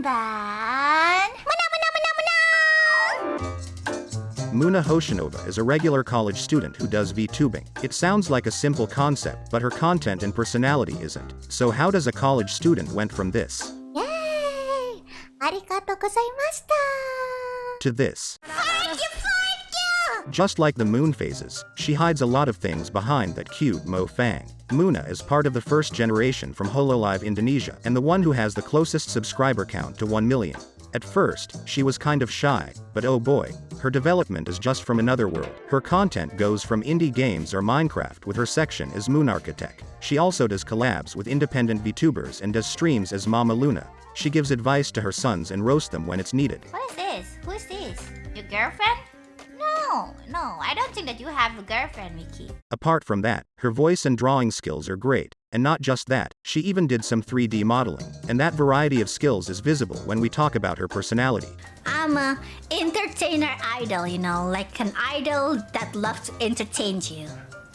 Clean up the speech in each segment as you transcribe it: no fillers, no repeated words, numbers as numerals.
then... Muna Hoshinova is a regular college student who does VTubing. It sounds like a simple concept, but her content and personality isn't. So how does a college student went from this Yay! Arigatou gozaimashita! to this? Thank you! Just like the moon phases, she hides a lot of things behind that cute Mo Fang. Muna is part of the first generation from Hololive Indonesia and the one who has the closest subscriber count to 1 million. At first, she was kind of shy, but oh boy, her development is just from another world. Her content goes from indie games or Minecraft with her section as Moon Architect. She also does collabs with independent VTubers and does streams as Mama Luna. She gives advice to her sons and roasts them when it's needed. What is this? Who is this? Your girlfriend? No, I don't think that you have a girlfriend, Mickey. Apart from that, her voice and drawing skills are great. And not just that, she even did some 3D modeling. And that variety of skills is visible when we talk about her personality. I'm a entertainer idol, like an idol that loves to entertain you.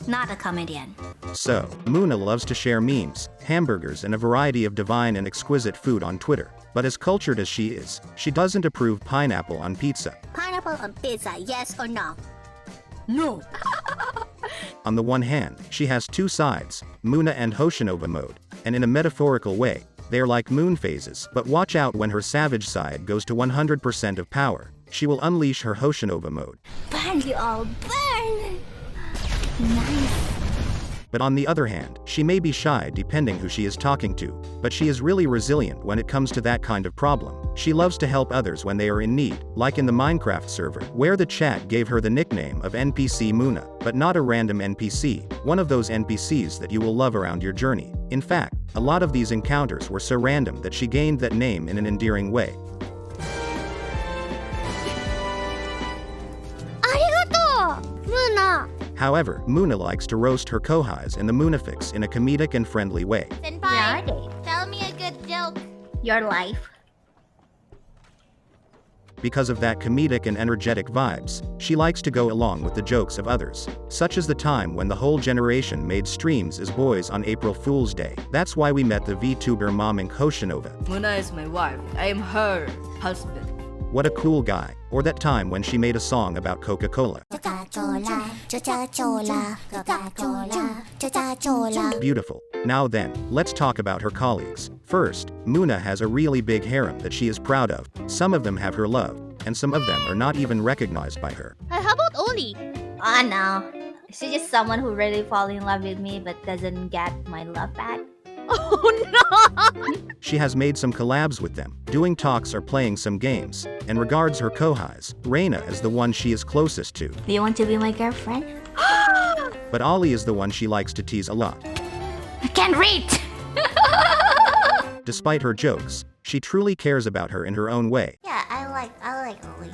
Not a comedian. So, Muna loves to share memes, hamburgers and a variety of divine and exquisite food on Twitter. But as cultured as she is, she doesn't approve pineapple on pizza. Pineapple on pizza, yes or no? No. On the one hand, she has two sides, Muna and Hoshinova mode, and in a metaphorical way, they are like moon phases, but watch out when her savage side goes to 100% of power. She will unleash her Hoshinova mode. Burn you all, burn! Nice. But on the other hand, she may be shy depending who she is talking to, but she is really resilient when it comes to that kind of problem. She loves to help others when they are in need, like in the Minecraft server, where the chat gave her the nickname of NPC Muna, but not a random NPC, one of those NPCs that you will love around your journey. In fact, a lot of these encounters were so random that she gained that name in an endearing way. Arigato, Muna! However, Muna likes to roast her kohais in the Munafix in a comedic and friendly way. Senpai, tell me a good joke. Your life. Because of that comedic and energetic vibes, she likes to go along with the jokes of others, such as the time when the whole generation made streams as boys on April Fool's Day. That's why we met the VTuber Moming Hoshinova. Muna is my wife. I am her husband. What a cool guy. Or that time when she made a song about Coca-Cola. Beautiful. Now then, let's talk about her colleagues. First, Muna has a really big harem that she is proud of. Some of them have her love, and some of them are not even recognized by her. How about Oli? Oh no. She's just someone who really falls in love with me but doesn't get my love back. Oh no! She has made some collabs with them, doing talks or playing some games, and regards her kohais, Reina as the one she is closest to. Do you want to be my girlfriend? But Ollie is the one she likes to tease a lot. I can't read! Despite her jokes, she truly cares about her in her own way. Yeah, I like Oli.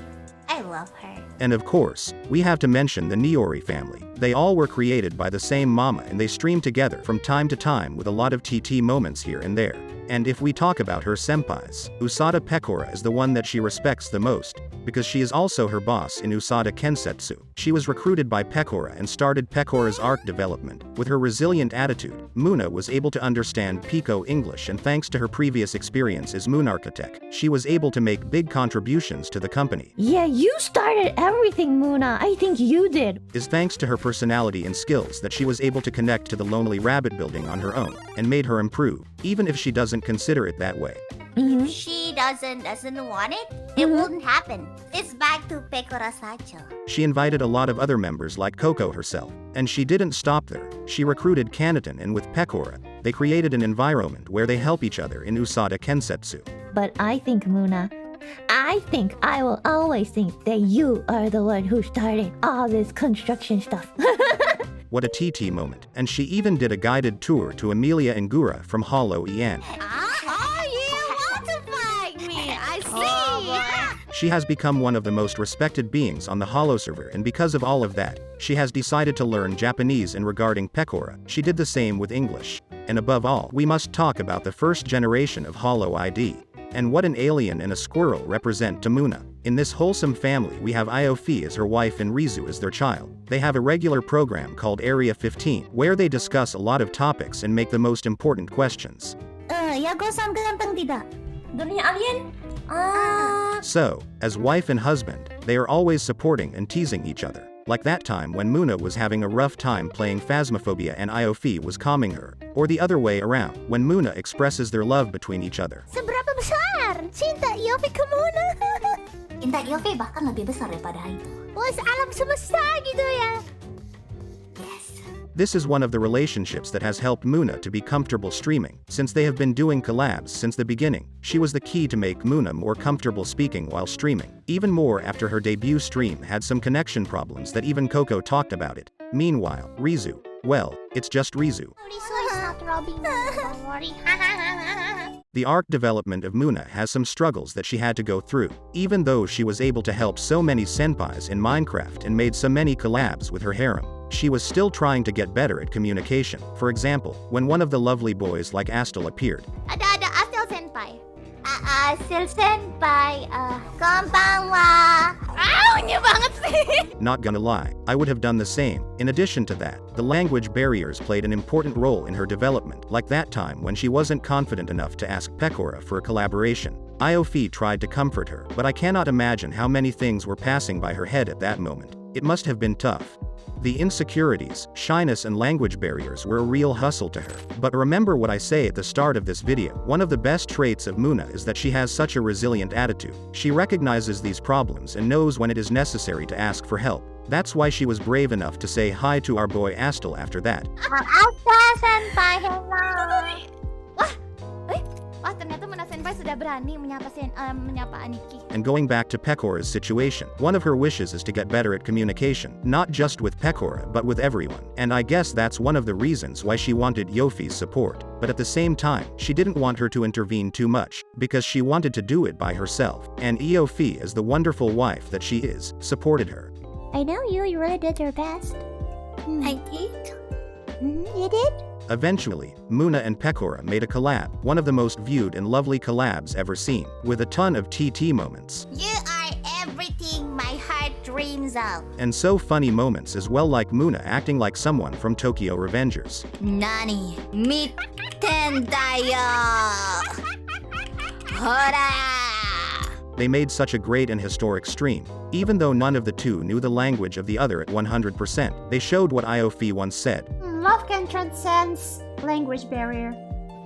I love her. And of course, we have to mention the Niori family. They all were created by the same mama and they stream together from time to time with a lot of TT moments here and there. And if we talk about her senpais, Usada Pecora is the one that she respects the most, because she is also her boss in Usada Kensetsu. She was recruited by Pecora and started Pecora's arc development. With her resilient attitude, Muna was able to understand Pico English, and thanks to her previous experience as Moon Architect, she was able to make big contributions to the company. Yeah, you started everything, Muna. I think you did. Is thanks to her personality and skills that she was able to connect to the Lonely Rabbit building on her own, and made her improve, even if she doesn't consider it that way. If she doesn't want it, it wouldn't happen. It's back to Pecora Sacho. She invited a lot of other members like Coco herself, and she didn't stop there. She recruited Kanaton, and with Pecora, they created an environment where they help each other in Usada Kensetsu. But I think, Muna, I will always think that you are the one who started all this construction stuff. What a TT moment. And she even did a guided tour to Amelia and Gura from Hollow EN. You want to fight me? I see! She has become one of the most respected beings on the Hollow server, and because of all of that, she has decided to learn Japanese, and regarding Pecora, she did the same with English. And above all, we must talk about the first generation of Hollow ID. And what an alien and a squirrel represent to Muna. In this wholesome family we have Iofi as her wife and Rizu as their child. They have a regular program called Area 15, where they discuss a lot of topics and make the most important questions. Yago-san ganteng tidak? Dunia alien? So, as wife and husband, they are always supporting and teasing each other. Like that time when Muna was having a rough time playing Phasmophobia and Iofi was calming her. Or the other way around, when Muna expresses their love between each other. Seberapa besar cinta Yofi ke Muna? Cinta Yofi bahkan lebih besar daripada itu. Wah, alam semesta gitu ya. Yes. This is one of the relationships that has helped Muna to be comfortable streaming. Since they have been doing collabs since the beginning, she was the key to make Muna more comfortable speaking while streaming. Even more after her debut stream had some connection problems that even Coco talked about it. Meanwhile, Rizu, well, it's just Rizu. Rizu is not robbing me, don't worry. The arc development of Muna has some struggles that she had to go through. Even though she was able to help so many senpais in Minecraft and made so many collabs with her harem, she was still trying to get better at communication. For example, when one of the lovely boys like Astel appeared. Ada Astel Senpai. Astel Senpai, konbanwa. Aunya banget sih. Not gonna lie, I would have done the same. In addition to that, the language barriers played an important role in her development, like that time when she wasn't confident enough to ask Pecora for a collaboration. Iofi tried to comfort her, but I cannot imagine how many things were passing by her head at that moment. It must have been tough. The insecurities, shyness and language barriers were a real hustle to her. But remember what I say at the start of this video, one of the best traits of Muna is that she has such a resilient attitude. She recognizes these problems and knows when it is necessary to ask for help. That's why she was brave enough to say hi to our boy Astel after that. Astel Senpai, hello. Wah, ternyata Muna Senpai sudah berani menyapa Aniki. And going back to Pecora's situation, one of her wishes is to get better at communication, not just with Pecora but with everyone. And I guess that's one of the reasons why she wanted Yofi's support. But at the same time, she didn't want her to intervene too much, because she wanted to do it by herself. And Yofi, as the wonderful wife that she is, supported her. I know you really did your best. I did. You did? Eventually, Muna and Pecora made a collab, one of the most viewed and lovely collabs ever seen, with a ton of TT moments. You are everything my heart dreams of. And so funny moments as well, like Muna acting like someone from Tokyo Revengers. Nani, mitten dayo. Hora. They made such a great and historic stream. Even though none of the two knew the language of the other at 100%, they showed what Iofi once said. Love can transcend language barrier.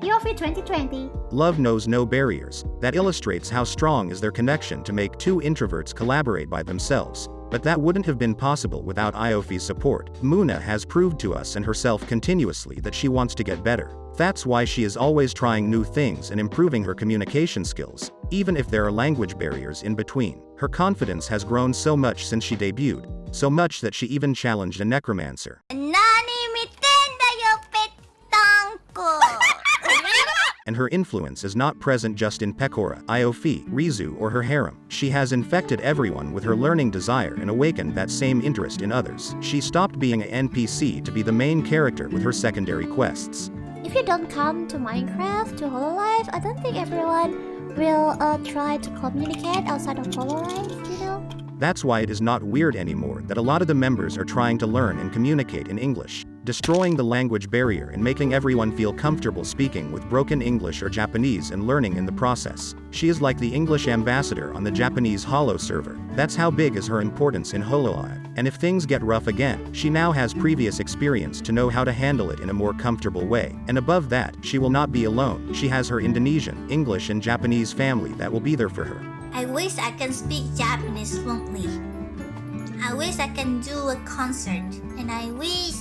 Yofi 2020. Love knows no barriers. That illustrates how strong is their connection to make two introverts collaborate by themselves. But that wouldn't have been possible without Iofi's support. Muna has proved to us and herself continuously that she wants to get better. That's why she is always trying new things and improving her communication skills, even if there are language barriers in between. Her confidence has grown so much since she debuted, so much that she even challenged a necromancer. Nani, mitten dayo petangko. And her influence is not present just in Pecora, Iofi, Rizu or her harem. She has infected everyone with her learning desire and awakened that same interest in others. She stopped being an NPC to be the main character with her secondary quests. If you don't come to Minecraft, to Hololive, I don't think everyone will try to communicate outside of Hololive, you know? That's why it is not weird anymore that a lot of the members are trying to learn and communicate in English, destroying the language barrier and making everyone feel comfortable speaking with broken English or Japanese and learning in the process. She is like the English ambassador on the Japanese Holo server. That's how big is her importance in Hololive. And if things get rough again, she now has previous experience to know how to handle it in a more comfortable way. And above that, she will not be alone. She has her Indonesian, English and Japanese family that will be there for her. I wish I can speak Japanese fluently. I wish I can do a concert. And I wish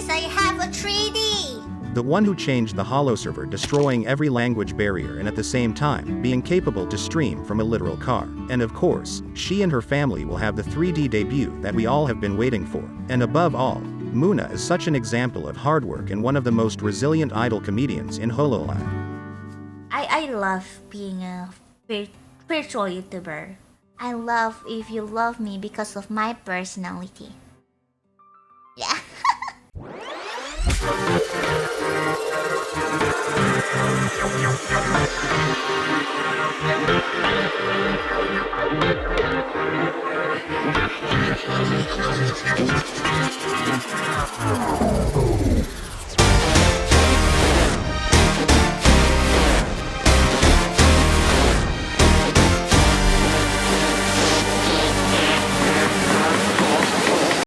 I have a 3D. The one who changed the Holo server, destroying every language barrier and at the same time, being capable to stream from a literal car. And of course, she and her family will have the 3D debut that we all have been waiting for. And above all, Muna is such an example of hard work and one of the most resilient idol comedians in Hololive. I love being a virtual YouTuber. I love if you love me because of my personality. Yeah.